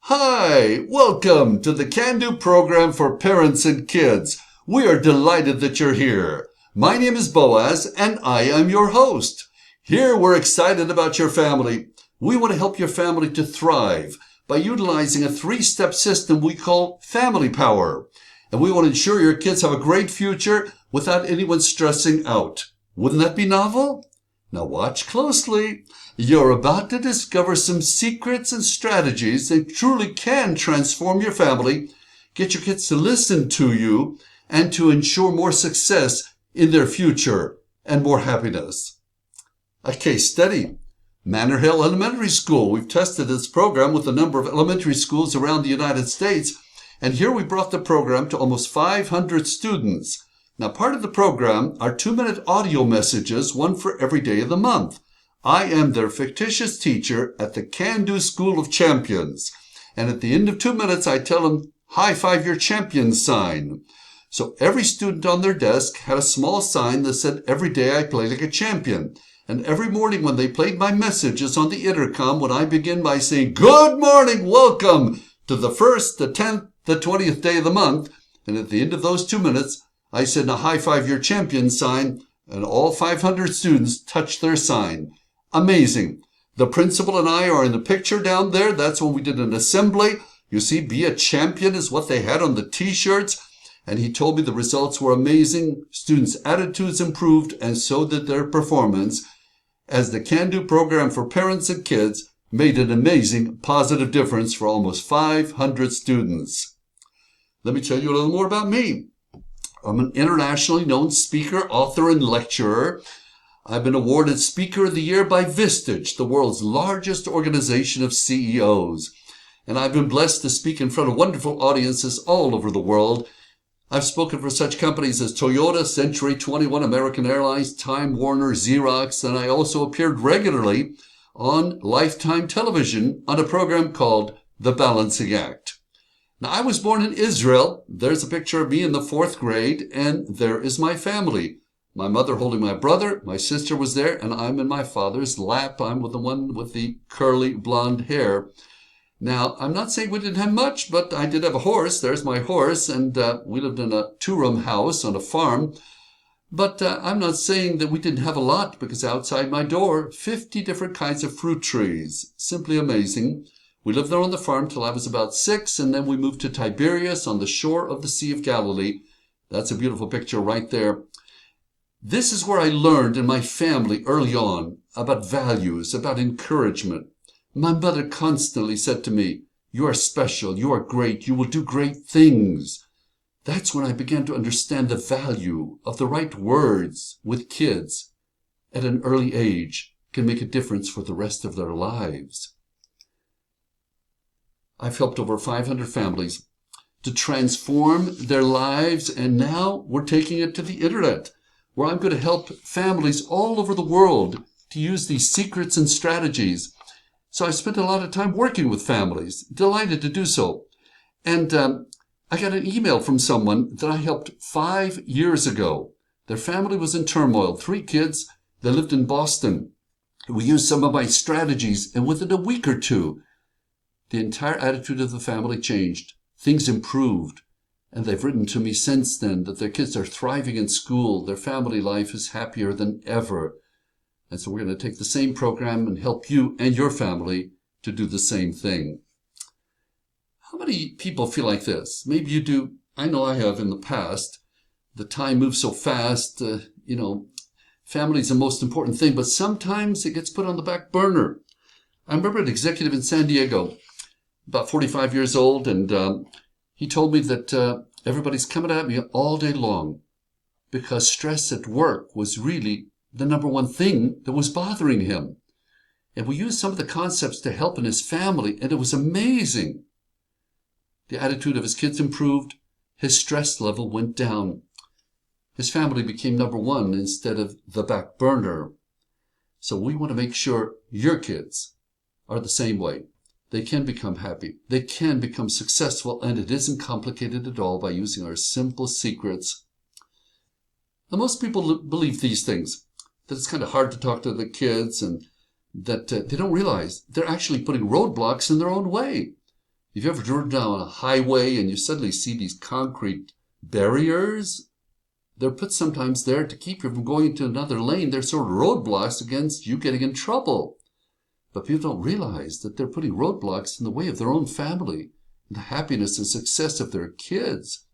Hi, welcome to the Can Do program for parents and kids. We are delighted that you're here. My name is Boaz and I am your host. Here we're excited about your family. We want to help your family to thrive by utilizing a three-step system we call Family Power. And we want to ensure your kids have a great future without anyone stressing out. Wouldn't that be novel? Now watch closely. You're about to discover some secrets and strategies that truly can transform your family, get your kids to listen to you, and to ensure more success in their future and more happiness. A case study. Manor Hill Elementary School. We've tested this program with a number of elementary schools around the United States, and here we brought the program to almost 500 students. Now, part of the program are 2-minute audio messages, one for every day of the month. I am their fictitious teacher at the Can Do School of Champions. And at the end of 2 minutes, I tell them, high five your champion sign. So every student on their desk had a small sign that said, every day I play like a champion. And every morning when they played my messages on the intercom, when I begin by saying, good morning, welcome to the 1st, the 10th, the 20th day of the month. And at the end of those 2 minutes, I said, now high five your champion sign, and all 500 students touched their sign. Amazing. The principal and I are in the picture down there. That's when we did an assembly. You see, be a champion is what they had on the t-shirts. And he told me the results were amazing. Students' attitudes improved, and so did their performance, as the Can Do program for parents and kids made an amazing positive difference for almost 500 students. Let me tell you a little more about me. I'm an internationally known speaker, author, and lecturer. I've been awarded Speaker of the Year by Vistage, the world's largest organization of CEOs. And I've been blessed to speak in front of wonderful audiences all over the world. I've spoken for such companies as Toyota, Century 21, American Airlines, Time Warner, Xerox, and I also appeared regularly on Lifetime Television on a program called The Balancing Act. Now, I was born in Israel. There's a picture of me in the 4th grade, and there is my family. My mother holding my brother, my sister was there, and I'm in my father's lap. I'm with the one with the curly blonde hair. Now, I'm not saying we didn't have much, but I did have a horse. There's my horse, and we lived in a 2-room house on a farm. But I'm not saying that we didn't have a lot, because outside my door, 50 different kinds of fruit trees. Simply amazing. We lived there on the farm till I was about 6, and then we moved to Tiberias on the shore of the Sea of Galilee. That's a beautiful picture right there. This is where I learned in my family early on about values, about encouragement. My mother constantly said to me, you are special, you are great, you will do great things. That's when I began to understand the value of the right words with kids at an early age can make a difference for the rest of their lives. I've helped over 500 families to transform their lives, and now we're taking it to the internet, where I'm going to help families all over the world to use these secrets and strategies. So I spent a lot of time working with families, delighted to do so. And I got an email from someone that I helped 5 years ago. Their family was in turmoil, 3 kids, they lived in Boston. We used some of my strategies, and within a week or two, the entire attitude of the family changed. Things improved. And they've written to me since then that their kids are thriving in school. Their family life is happier than ever. And so we're going to take the same program and help you and your family to do the same thing. How many people feel like this? Maybe you do. I know I have in the past. The time moves so fast. Family is the most important thing, but sometimes it gets put on the back burner. I remember an executive in San Diego, about 45 years old, and he told me that everybody's coming at me all day long because stress at work was really the number one thing that was bothering him. And we used some of the concepts to help in his family, and it was amazing. The attitude of his kids improved. His stress level went down. His family became number one instead of the back burner. So we want to make sure your kids are the same way. They can become happy. They can become successful, and it isn't complicated at all by using our simple secrets. Now, most people believe these things, that it's kind of hard to talk to the kids and that they don't realize they're actually putting roadblocks in their own way. If you ever driven down a highway and you suddenly see these concrete barriers, they're put sometimes there to keep you from going into another lane. They're sort of roadblocks against you getting in trouble. But people don't realize that they're putting roadblocks in the way of their own family and the happiness and success of their kids.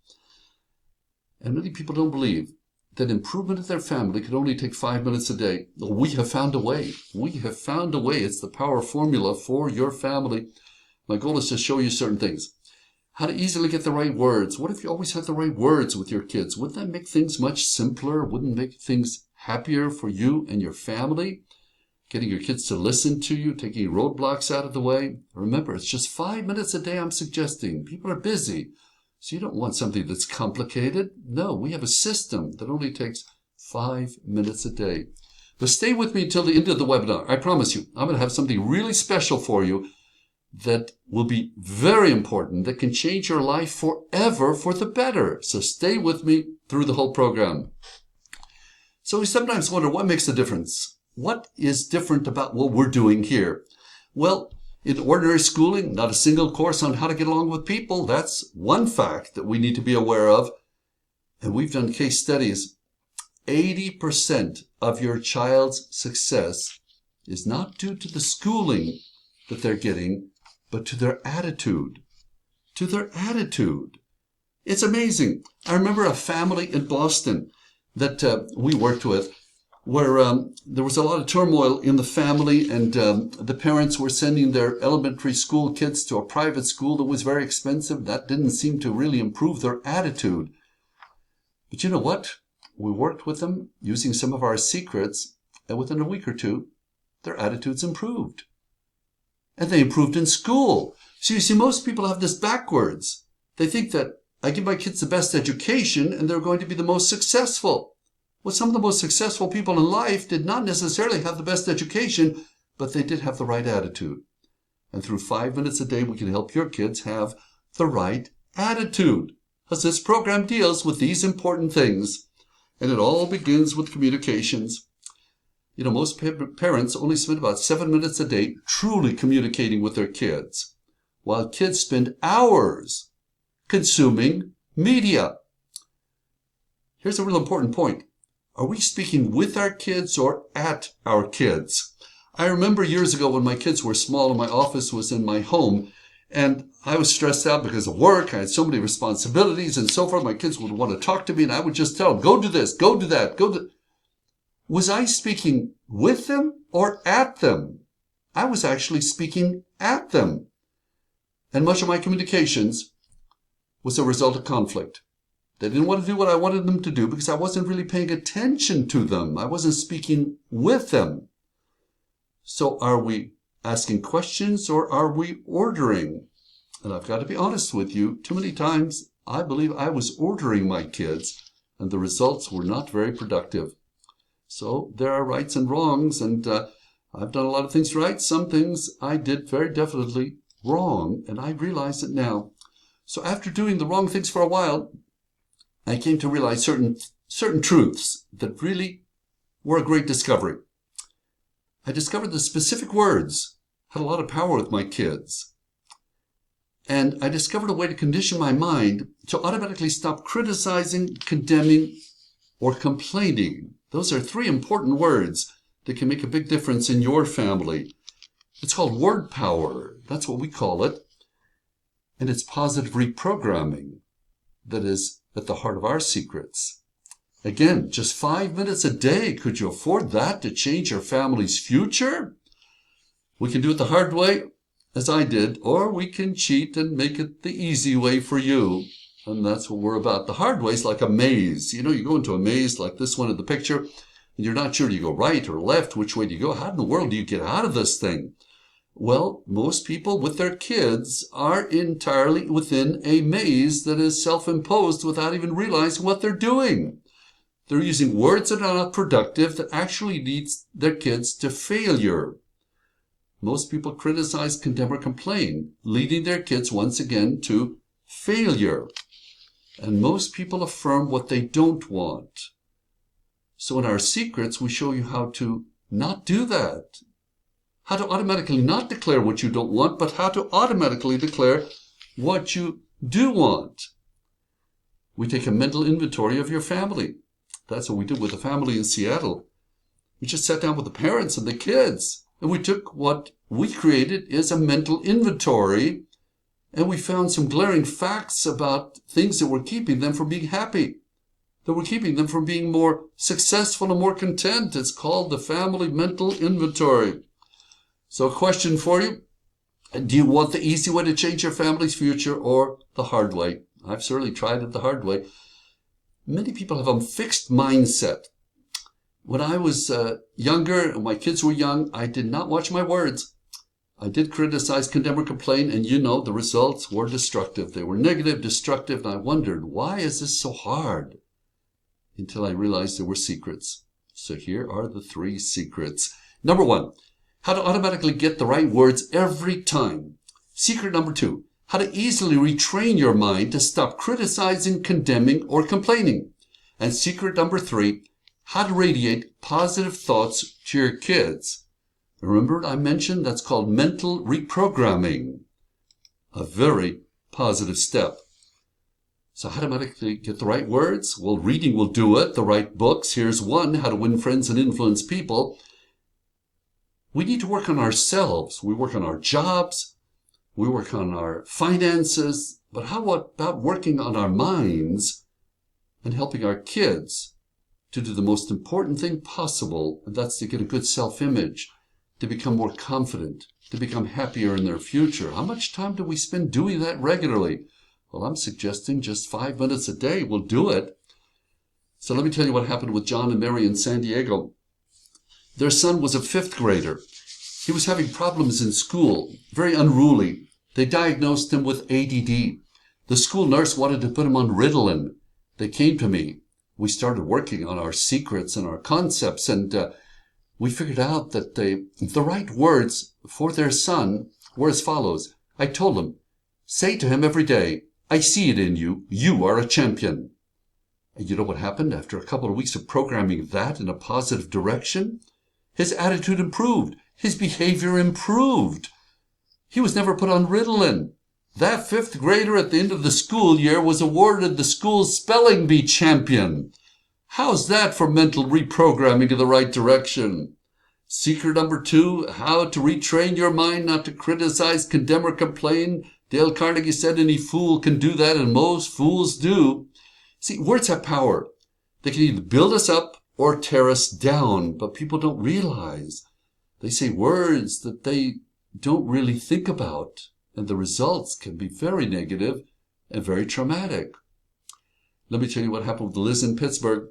And many people don't believe that improvement of their family can only take 5 minutes a day. We have found a way. We have found a way. It's the power formula for your family. My goal is to show you certain things. How to easily get the right words. What if you always had the right words with your kids? Wouldn't that make things much simpler? Wouldn't it make things happier for you and your family? Getting your kids to listen to you, taking roadblocks out of the way. Remember, it's just 5 minutes a day I'm suggesting. People are busy. So you don't want something that's complicated. No, we have a system that only takes 5 minutes a day. But stay with me until the end of the webinar. I promise you, I'm going to have something really special for you that will be very important, that can change your life forever for the better. So stay with me through the whole program. So we sometimes wonder what makes a difference. What is different about what we're doing here? Well, in ordinary schooling, not a single course on how to get along with people. That's one fact that we need to be aware of. And we've done case studies. 80% of your child's success is not due to the schooling that they're getting, but to their attitude. To their attitude. It's amazing. I remember a family in Boston that we worked with where there was a lot of turmoil in the family, and the parents were sending their elementary school kids to a private school that was very expensive. That didn't seem to really improve their attitude. But you know what? We worked with them using some of our secrets, and within a week or two, their attitudes improved. And they improved in school. So you see, most people have this backwards. They think that I give my kids the best education and they're going to be the most successful. Well, some of the most successful people in life did not necessarily have the best education, but they did have the right attitude. And through 5 minutes a day, we can help your kids have the right attitude. Because this program deals with these important things. And it all begins with communications. You know, most parents only spend about 7 minutes a day truly communicating with their kids, while kids spend hours consuming media. Here's a real important point. Are we speaking with our kids or at our kids? I remember years ago when my kids were small and my office was in my home, and I was stressed out because of work. I had so many responsibilities and so forth. My kids would want to talk to me, and I would just tell them, go do this, go do that, go do. Was I speaking with them or at them? I was actually speaking at them. And much of my communications was a result of conflict. They didn't want to do what I wanted them to do because I wasn't really paying attention to them. I wasn't speaking with them. So are we asking questions or are we ordering? And I've got to be honest with you, too many times I believe I was ordering my kids and the results were not very productive. So there are rights and wrongs, and I've done a lot of things right. Some things I did very definitely wrong, and I realize it now. So after doing the wrong things for a while, I came to realize certain truths that really were a great discovery. I discovered the specific words had a lot of power with my kids. And I discovered a way to condition my mind to automatically stop criticizing, condemning, or complaining. Those are 3 important words that can make a big difference in your family. It's called word power. That's what we call it. And it's positive reprogramming that is at the heart of our secrets. Again, just 5 minutes a day. Could you afford that to change your family's future? We can do it the hard way, as I did, or we can cheat and make it the easy way for you. And that's what we're about. The hard way is like a maze. You know, you go into a maze like this one in the picture, and you're not sure, do you go right or left? Which way do you go? How in the world do you get out of this thing? Well, most people with their kids are entirely within a maze that is self-imposed without even realizing what they're doing. They're using words that are not productive that actually leads their kids to failure. Most people criticize, condemn, or complain, leading their kids once again to failure. And most people affirm what they don't want. So in our secrets, we show you how to not do that. How to automatically not declare what you don't want, but how to automatically declare what you do want. We take a mental inventory of your family. That's what we did with the family in Seattle. We just sat down with the parents and the kids, and we took what we created as a mental inventory, and we found some glaring facts about things that were keeping them from being happy, that were keeping them from being more successful and more content. It's called the Family Mental Inventory. So a question for you. Do you want the easy way to change your family's future or the hard way? I've certainly tried it the hard way. Many people have a fixed mindset. When I was younger, and my kids were young, I did not watch my words. I did criticize, condemn, or complain, and the results were destructive. They were negative, destructive, and I wondered, why is this so hard? Until I realized there were secrets. So here are the 3 secrets. Number 1, how to automatically get the right words every time. Secret number 2, how to easily retrain your mind to stop criticizing, condemning, or complaining. And secret number 3, how to radiate positive thoughts to your kids. Remember I mentioned that's called mental reprogramming. A very positive step. So how to automatically get the right words? Well, reading will do it. The right books. Here's one, How to Win Friends and Influence People. We need to work on ourselves. We work on our jobs. We work on our finances. But how about working on our minds and helping our kids to do the most important thing possible, and that's to get a good self-image, to become more confident, to become happier in their future? How much time do we spend doing that regularly? Well, I'm suggesting just 5 minutes a day will do it. So let me tell you what happened with John and Mary in San Diego. Their son was a 5th grader. He was having problems in school, very unruly. They diagnosed him with ADD. The school nurse wanted to put him on Ritalin. They came to me. We started working on our secrets and our concepts, and we figured out that the right words for their son were as follows. I told him, say to him every day, I see it in you. You are a champion. And you know what happened after a couple of weeks of programming that in a positive direction? His attitude improved. His behavior improved. He was never put on Ritalin. That 5th grader at the end of the school year was awarded the school's spelling bee champion. How's that for mental reprogramming in the right direction? Secret number 2, how to retrain your mind not to criticize, condemn, or complain. Dale Carnegie said any fool can do that, and most fools do. See, words have power. They can either build us up or tear us down, but people don't realize. They say words that they don't really think about, and the results can be very negative and very traumatic. Let me tell you what happened with Liz in Pittsburgh.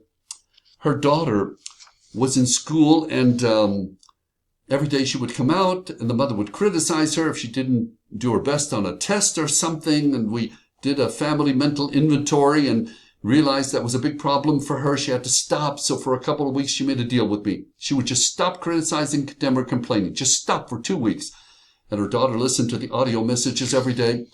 Her daughter was in school, and every day she would come out, and the mother would criticize her if she didn't do her best on a test or something, and we did a family mental inventory and realized that was a big problem for her. She had to stop, so for a couple of weeks she made a deal with me. She would just stop criticizing, condemn, or complaining. Just stop for 2 weeks. And her daughter listened to the audio messages every day,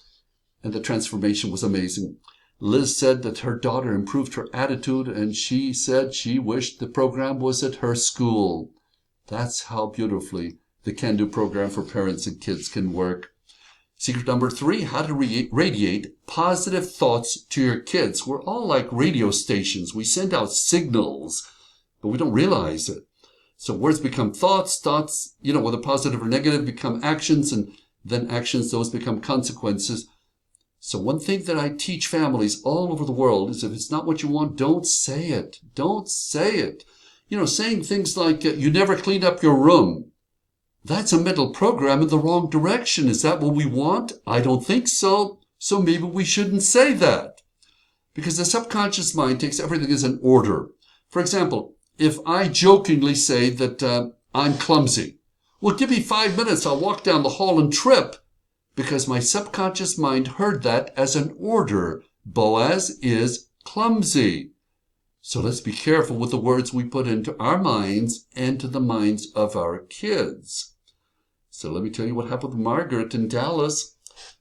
and the transformation was amazing. Liz said that her daughter improved her attitude, and she said she wished the program was at her school. That's how beautifully the Can Do program for parents and kids can work. Secret number 3, how to radiate positive thoughts to your kids. We're all like radio stations. We send out signals, but we don't realize it. So words become thoughts, whether positive or negative, become actions, and then actions, those become consequences. So one thing that I teach families all over the world is if it's not what you want, don't say it. Don't say it. Saying things like, you never cleaned up your room. That's a mental program in the wrong direction. Is that what we want? I don't think so. So maybe we shouldn't say that. Because the subconscious mind takes everything as an order. For example, if I jokingly say that I'm clumsy, well, give me 5 minutes, I'll walk down the hall and trip. Because my subconscious mind heard that as an order. Boaz is clumsy. So let's be careful with the words we put into our minds and to the minds of our kids. So let me tell you what happened with Margaret in Dallas.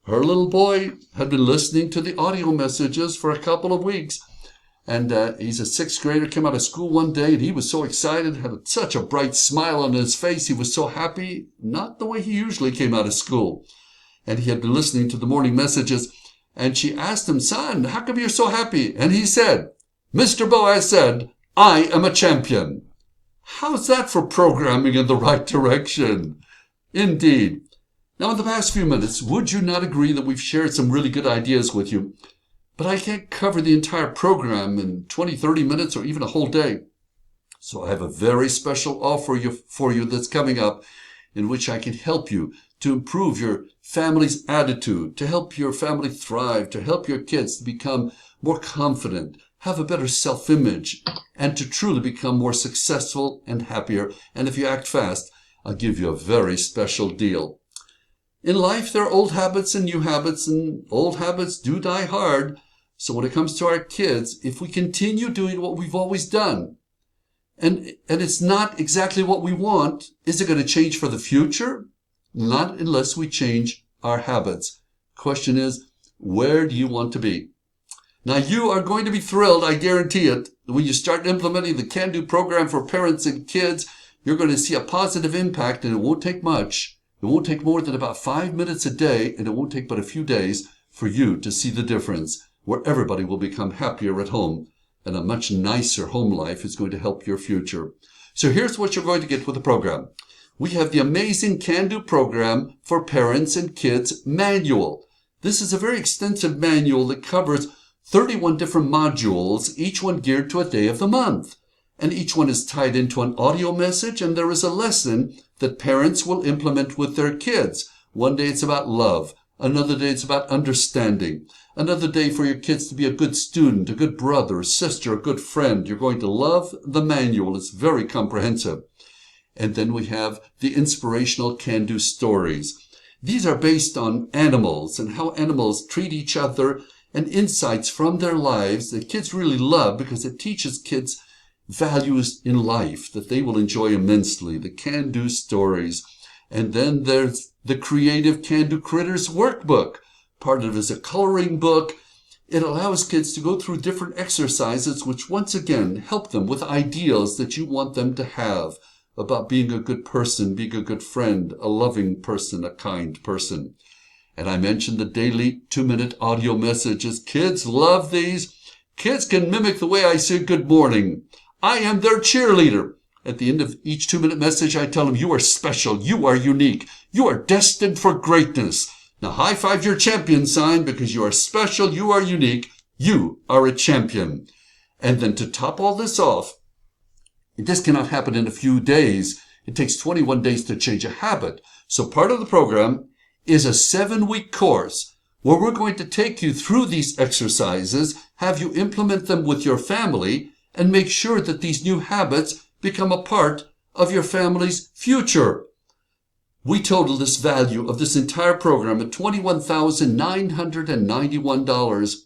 Her little boy had been listening to the audio messages for a couple of weeks. And he's a 6th grader, came out of school one day, and he was so excited, had such a bright smile on his face. He was so happy, not the way he usually came out of school. and he had been listening to the morning messages. And she asked him, "Son, how come you're so happy?" And he said, "Mr. Boaz said, I am a champion." How's that for programming in the right direction? Indeed. Now, in the past few minutes, would you not agree that we've shared some really good ideas with you? But I can't cover the entire program in 20, 30 minutes or even a whole day. So I have a very special offer for you that's coming up, in which I can help you to improve your family's attitude, to help your family thrive, to help your kids to become more confident, have a better self-image, and to truly become more successful and happier. And if you act fast, I'll give you a very special deal. In life, there are old habits and new habits, and old habits do die hard. So when it comes to our kids, if we continue doing what we've always done, and it's not exactly what we want, is it going to change for the future? Not unless we change our habits. Question is, where do you want to be? Now, you are going to be thrilled, I guarantee it. When you start implementing the Can-Do program for parents and kids, you're going to see a positive impact, and it won't take much. It won't take more than about 5 minutes a day, and it won't take but a few days for you to see the difference, where everybody will become happier at home, and a much nicer home life is going to help your future. So here's what you're going to get with the program. We have the amazing Can-Do program for parents and kids manual. This is a very extensive manual that covers 31 different modules, each one geared to a day of the month. And each one is tied into an audio message, and there is a lesson that parents will implement with their kids. One day it's about love. Another day it's about understanding. Another day for your kids to be a good student, a good brother, a sister, a good friend. You're going to love the manual. It's very comprehensive. And then we have the inspirational Can-Do stories. These are based on animals and how animals treat each other, and insights from their lives that kids really love because it teaches kids values in life that they will enjoy immensely. The Can-Do stories. And then there's the Creative Can-Do Critters workbook. Part of it is a coloring book. It allows kids to go through different exercises which once again help them with ideals that you want them to have about being a good person, being a good friend, a loving person, a kind person. And I mentioned the daily 2-minute audio messages. Kids love these. Kids can mimic the way I say good morning. I am their cheerleader. At the end of each 2-minute message, I tell them, you are special. You are unique. You are destined for greatness. Now high five your champion sign, because you are special. You are unique. You are a champion. And then to top all this off, this cannot happen in a few days. It takes 21 days to change a habit. So part of the program is a 7-week course where we're going to take you through these exercises, have you implement them with your family, and make sure that these new habits become a part of your family's future. We total this value of this entire program at $21,991.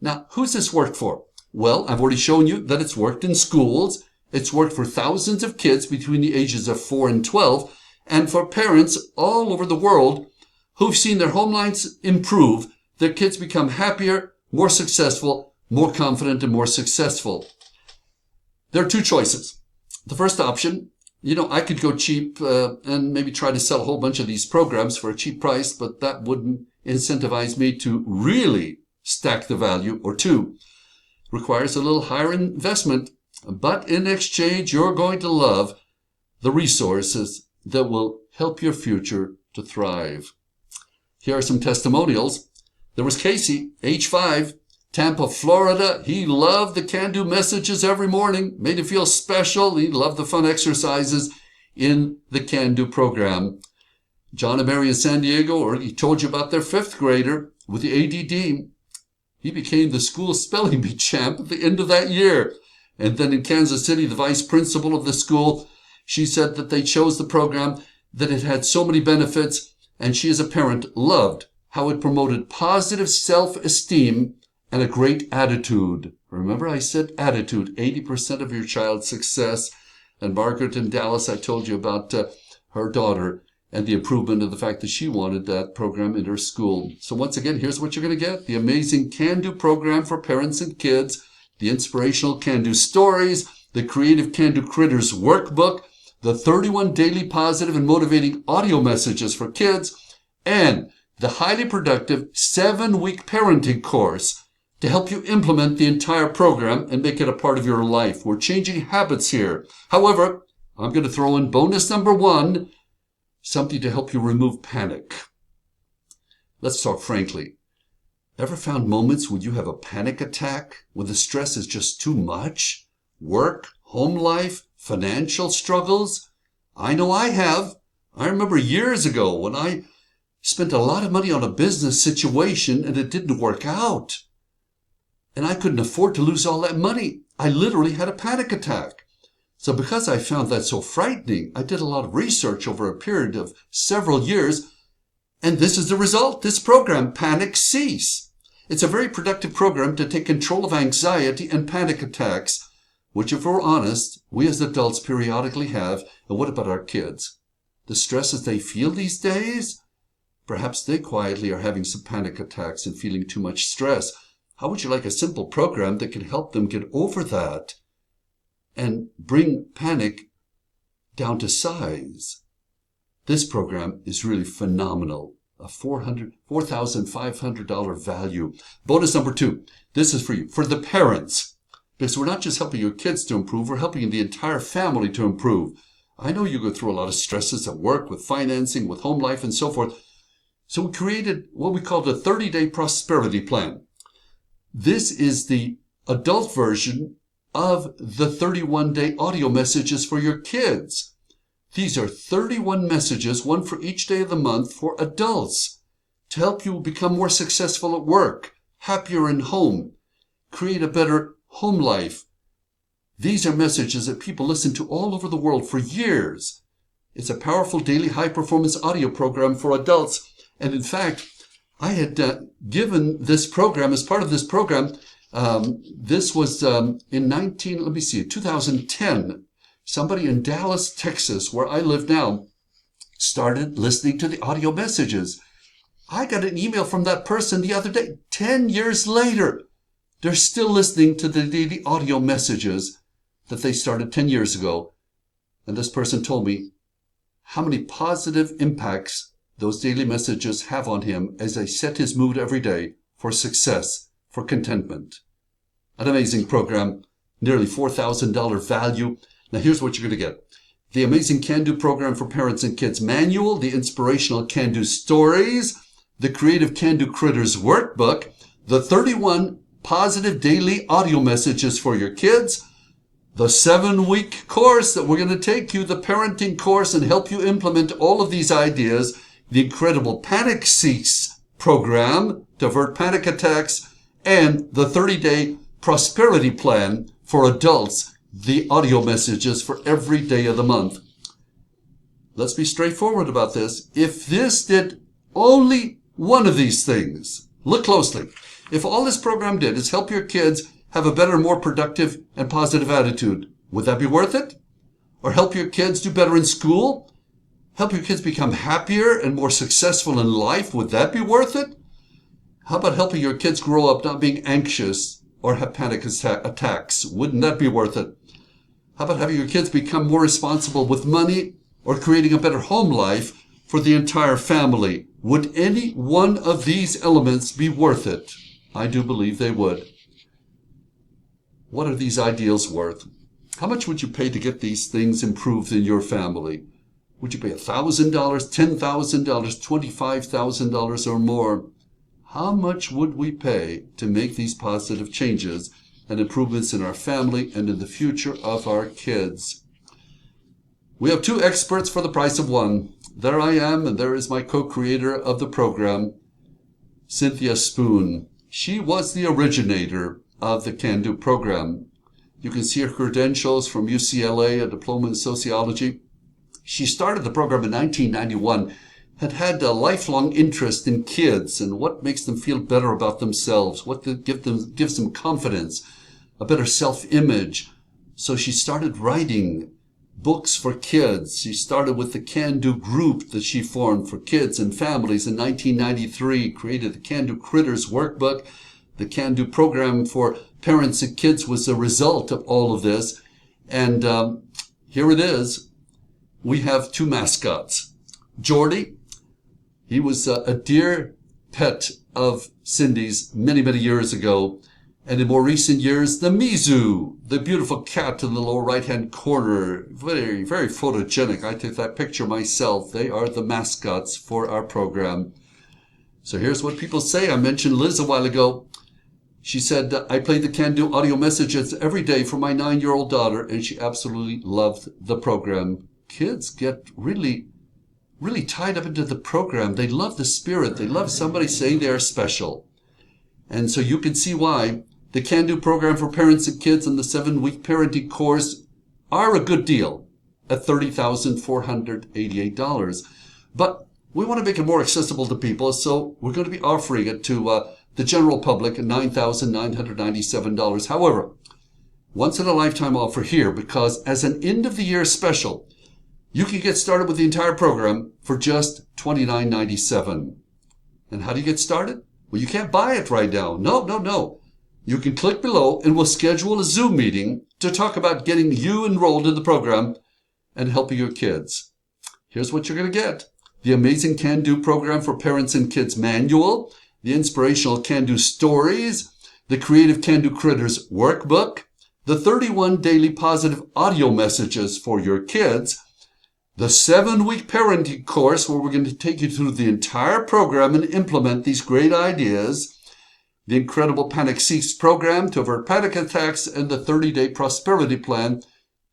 Now, who's this worked for? Well, I've already shown you that it's worked in schools. It's worked for thousands of kids between the ages of 4 and 12, and for parents all over the world who've seen their home lives improve, their kids become happier, more successful, more confident, and more successful. There are two choices. The first option, I could go cheap and maybe try to sell a whole bunch of these programs for a cheap price, but that wouldn't incentivize me to really stack the value. Or two, requires a little higher investment, but in exchange, you're going to love the resources that will help your future to thrive. Here are some testimonials. There was Casey, age 5, Tampa, Florida. He loved the Can-Do messages every morning, made him feel special. He loved the fun exercises in the Can-Do program. John and Mary in San Diego already told you about their 5th grader with the ADD. He became the school spelling bee champ at the end of that year. And then in Kansas City, the vice principal of the school, she said that they chose the program, that it had so many benefits, and she as a parent loved how it promoted positive self-esteem and a great attitude. Remember, I said attitude, 80% of your child's success. And Margaret in Dallas, I told you about her daughter and the improvement of the fact that she wanted that program in her school. So once again, here's what you're going to get. The amazing Can-Do program for parents and kids, the inspirational Can-Do stories, the creative Can-Do Critters workbook, the 31 daily positive and motivating audio messages for kids, and the highly productive 7-week parenting course to help you implement the entire program and make it a part of your life. We're changing habits here. However, I'm going to throw in bonus number 1, something to help you remove panic. Let's talk frankly. Ever found moments when you have a panic attack, when the stress is just too much? Work, home life, financial struggles? I know I have. I remember years ago when I spent a lot of money on a business situation and it didn't work out. And I couldn't afford to lose all that money. I literally had a panic attack. So because I found that so frightening, I did a lot of research over a period of several years. And this is the result, this program, Panic Cease. It's a very productive program to take control of anxiety and panic attacks, which, if we're honest, we as adults periodically have. And what about our kids? The stresses they feel these days? Perhaps they quietly are having some panic attacks and feeling too much stress. How would you like a simple program that can help them get over that and bring panic down to size? This program is really phenomenal. A $4,500 value. Bonus number 2. This is for you, for the parents. Because we're not just helping your kids to improve, we're helping the entire family to improve. I know you go through a lot of stresses at work, with financing, with home life, and so forth. So we created what we call the 30-day prosperity plan. This is the adult version of the 31-day audio messages for your kids. These are 31 messages, one for each day of the month, for adults to help you become more successful at work, happier in home, create a better home life. These are messages that people listen to all over the world for years. It's a powerful daily high-performance audio program for adults. And in fact, I had given this program, as part of this program, this was in 2010. Somebody in Dallas, Texas, where I live now, started listening to the audio messages. I got an email from that person the other day, 10 years later. They're still listening to the daily audio messages that they started 10 years ago. And this person told me how many positive impacts those daily messages have on him as they set his mood every day for success, for contentment. An amazing program, nearly $4,000 value. Now here's what you're going to get. The amazing Can-Do program for parents and kids manual, the inspirational Can-Do stories, the creative Can-Do Critters workbook, the 31 positive daily audio messages for your kids, the 7-week course that we're going to take you, the parenting course, and help you implement all of these ideas, the incredible Panic Cease program to avert panic attacks, and the 30-day prosperity plan for adults, the audio messages for every day of the month. Let's be straightforward about this. If this did only one of these things, look closely. If all this program did is help your kids have a better, more productive and positive attitude, would that be worth it? Or help your kids do better in school? Help your kids become happier and more successful in life? Would that be worth it? How about helping your kids grow up not being anxious or have panic attacks? Wouldn't that be worth it? How about having your kids become more responsible with money or creating a better home life for the entire family? Would any one of these elements be worth it? I do believe they would. What are these ideals worth? How much would you pay to get these things improved in your family? Would you pay $1,000, $10,000, $25,000 or more? How much would we pay to make these positive changes and improvements in our family and in the future of our kids? We have 2 experts for the price of 1. There I am, and there is my co-creator of the program, Cynthia Spoon. She was the originator of the Can-Do program. You can see her credentials from UCLA, a diploma in sociology. She started the program in 1991, had a lifelong interest in kids and what makes them feel better about themselves, what gives them confidence, a better self-image. So she started writing books for kids. She started with the Can-Do group that she formed for kids and families in 1993, created the Can-Do Critters workbook. The Can-Do program for parents and kids was a result of all of this. And here it is. We have 2 mascots. Jordy, He was a dear pet of Cindy's many, many years ago. And in more recent years, the Mizu, the beautiful cat in the lower right-hand corner. Very, very photogenic. I take that picture myself. They are the mascots for our program. So here's what people say. I mentioned Liz a while ago. She said, I played the Can Do audio messages every day for my 9-year-old daughter, and she absolutely loved the program. Kids get really tied up into the program. They love the spirit. They love somebody saying they are special. And so you can see why the Can Do program for parents and kids and the 7-week parenting course are a good deal at $30,488. But we want to make it more accessible to people, so we're going to be offering it to the general public at $9,997. However, once in a lifetime offer here, because as an end of the year special, you can get started with the entire program for just $29.97. And how do you get started? Well, you can't buy it right now. No. You can click below and we'll schedule a Zoom meeting to talk about getting you enrolled in the program and helping your kids. Here's what you're going to get. The amazing Can Do program for parents and kids manual, the inspirational Can Do stories, the creative Can Do Critters workbook, the 31 daily positive audio messages for your kids, the 7-week parenting course where we're going to take you through the entire program and implement these great ideas, the incredible Panic Cease program to avert panic attacks, and the 30-day prosperity plan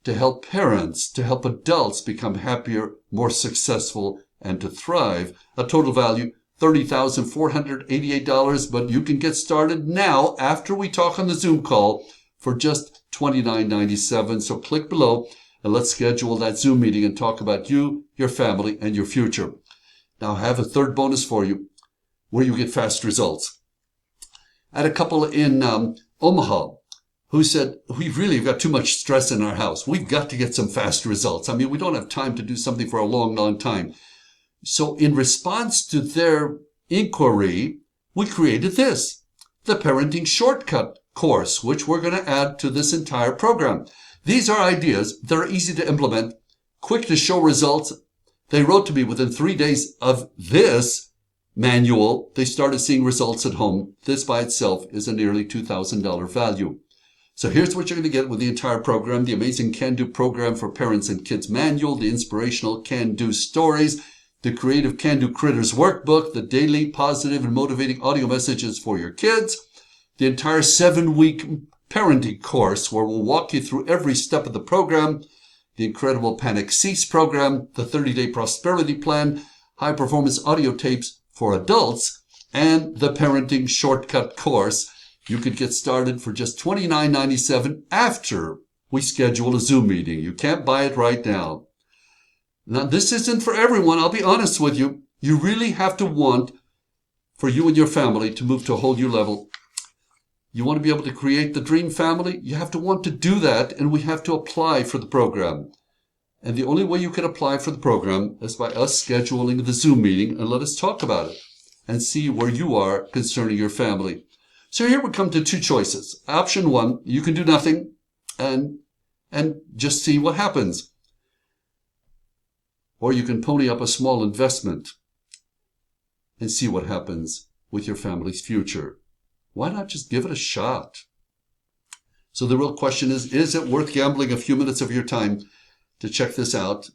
to help parents, to help adults become happier, more successful, and to thrive. A total value $30,488, but you can get started now after we talk on the Zoom call for just $29.97. So click below and let's schedule that Zoom meeting and talk about you, your family, and your future. Now I have a third bonus for you where you get fast results. I had a couple in Omaha who said, we really have got too much stress in our house. We've got to get some fast results. I mean, we don't have time to do something for a long, long time. So in response to their inquiry, we created this, the Parenting Shortcut course, which we're going to add to this entire program. These are ideas that are easy to implement, quick to show results. They wrote to me within 3 days of this manual. They started seeing results at home. This by itself is a nearly $2,000 value. So here's what you're going to get with the entire program. The amazing Can Do program for parents and kids manual, the inspirational Can Do stories, the creative Can Do Critters workbook, the daily positive and motivating audio messages for your kids, the entire 7-week parenting course where we'll walk you through every step of the program, the incredible Panic Cease program, the 30-day prosperity plan, high performance audio tapes for adults, and the Parenting Shortcut course. You could get started for just $29.97 after we schedule a Zoom meeting. You can't buy it right now. Now, this isn't for everyone. I'll be honest with you. You really have to want for you and your family to move to a whole new level. You want to be able to create the dream family? You have to want to do that, and we have to apply for the program. And the only way you can apply for the program is by us scheduling the Zoom meeting and let us talk about it and see where you are concerning your family. So here we come to two choices. Option one, you can do nothing and just see what happens. Or you can pony up a small investment and see what happens with your family's future. Why not just give it a shot? So the real question is it worth gambling a few minutes of your time to check this out?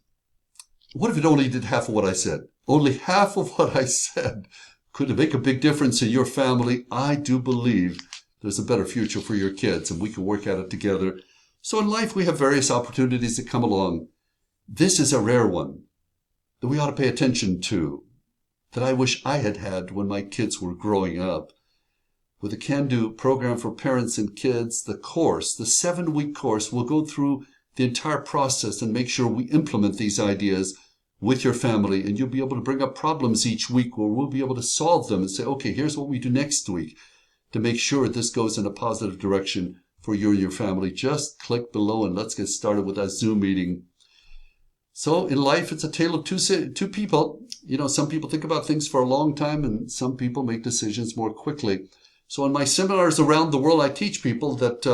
What if it only did half of what I said? Only half of what I said. Could it make a big difference in your family? I do believe there's a better future for your kids, and we can work at it together. So in life, we have various opportunities that come along. This is a rare one that we ought to pay attention to, that I wish I had had when my kids were growing up. With the Can Do program for parents and kids, the course, the 7-week course, will go through the entire process and make sure we implement these ideas with your family, and you'll be able to bring up problems each week where we'll be able to solve them and say, okay, here's what we do next week to make sure this goes in a positive direction for you and your family. Just click below and let's get started with that Zoom meeting. So in life, it's a tale of two people. You know, some people think about things for a long time and some people make decisions more quickly. So in my seminars around the world, I teach people that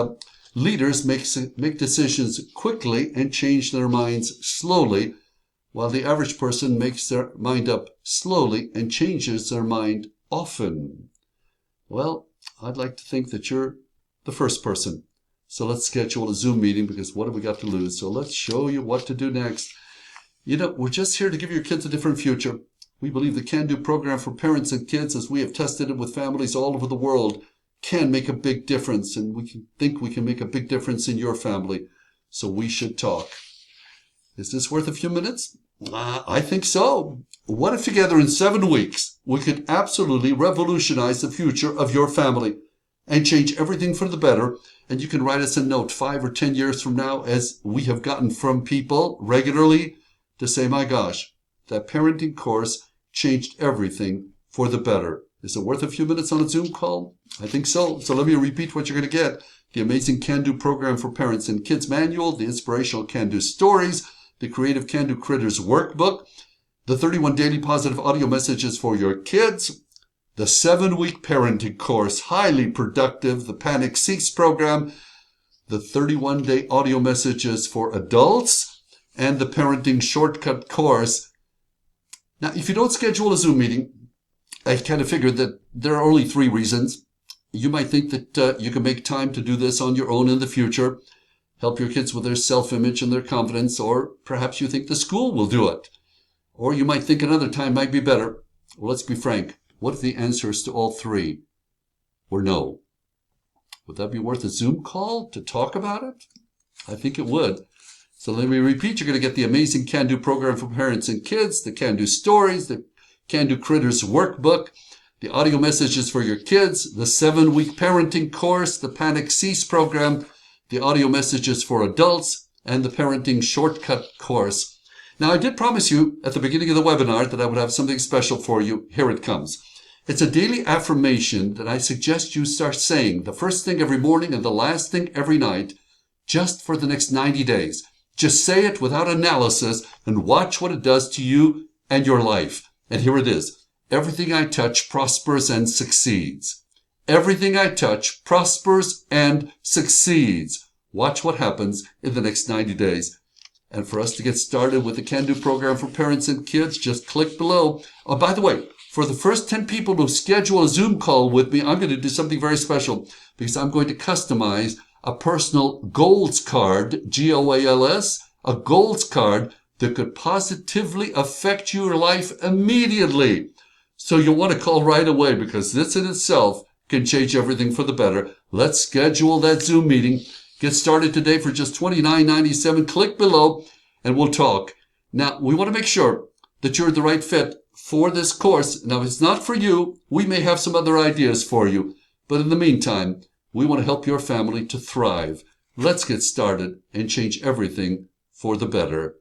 leaders make decisions quickly and change their minds slowly, while the average person makes their mind up slowly and changes their mind often. Well, I'd like to think that you're the first person. So let's schedule a Zoom meeting, because what have we got to lose? So let's show you what to do next. We're just here to give your kids a different future. We believe the Can Do program for parents and kids, as we have tested it with families all over the world, can make a big difference, and we can make a big difference in your family. So we should talk. Is this worth a few minutes? I think so. What if together in 7 weeks, we could absolutely revolutionize the future of your family and change everything for the better? And you can write us a note 5 or 10 years from now, as we have gotten from people regularly, to say, my gosh, that parenting course changed everything for the better. Is it worth a few minutes on a Zoom call? I think so. So let me repeat what you're going to get. The amazing Can Do program for parents and kids manual, the inspirational Can Do stories, the creative Can Do Critters workbook, the 31 daily positive audio messages for your kids, the 7-week parenting course, highly productive, the Panic Cease program, the 31-day audio messages for adults, and the parenting shortcut course. Now, if you don't schedule a Zoom meeting, I kind of figured that there are only 3 reasons. You might think that you can make time to do this on your own in the future, help your kids with their self-image and their confidence, or perhaps you think the school will do it. Or you might think another time might be better. Well, let's be frank. What if the answers to all 3 were no? Would that be worth a Zoom call to talk about it? I think it would. So let me repeat. You're going to get the amazing Can Do program for parents and kids, the Can Do stories, the Can Do Critters workbook, the audio messages for your kids, the 7-week parenting course, the Panic Cease program, the audio messages for adults, and the parenting shortcut course. Now, I did promise you at the beginning of the webinar that I would have something special for you. Here it comes. It's a daily affirmation that I suggest you start saying the first thing every morning and the last thing every night, just for the next 90 days. Just say it without analysis and watch what it does to you and your life. And here it is. Everything I touch prospers and succeeds. Everything I touch prospers and succeeds. Watch what happens in the next 90 days. And for us to get started with the Can Do program for parents and kids, just click below. Oh, by the way, for the first 10 people who schedule a Zoom call with me, I'm going to do something very special, because I'm going to customize a personal Goals card, G-O-A-L-S, a Goals card that could positively affect your life immediately. So you'll want to call right away, because this in itself can change everything for the better. Let's schedule that Zoom meeting. Get started today for just $29.97. Click below and we'll talk. Now, we want to make sure that you're the right fit for this course. Now, if it's not for you, we may have some other ideas for you. But in the meantime, we want to help your family to thrive. Let's get started and change everything for the better.